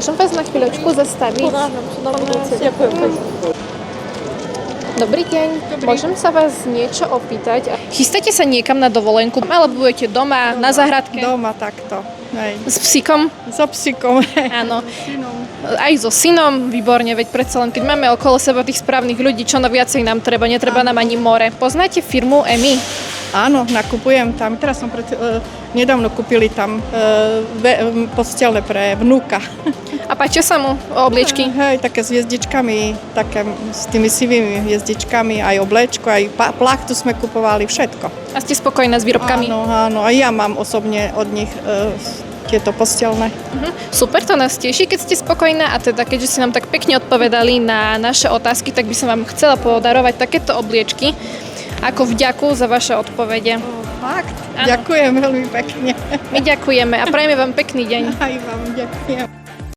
Môžem vás na chvíľočku zastaviť? Ďakujem. Dobrý deň. Môžem sa vás niečo opýtať? Chystáte sa niekam na dovolenku? Alebo budete doma, na záhradke? Doma takto. Hej. S psíkom? So psíkom. Áno. Aj so synom, výborne, veď predsa len keď máme okolo seba tých správnych ľudí, čo na viacej nám treba, netreba nám ani more. Poznáte firmu EMI? Áno, nakupujem tam. Teraz som nedávno kúpili tam postelné pre vnúka. A páčia sa mu obliečky? Hej, také s hviezdičkami, také s tými sivými hviezdičkami, aj oblečko, aj plachtu sme kupovali, všetko. A ste spokojná s výrobkami? Áno, áno, aj ja mám osobne od nich tieto postelné. Super, to nás teší, keď ste spokojná a teda keďže ste nám tak pekne odpovedali na naše otázky, tak by som vám chcela podarovať takéto obliečky ako vďaku za vaše odpovede. Fakt? Áno. Ďakujem veľmi pekne. My ďakujeme a prajeme vám pekný deň. Aj vám ďakujem.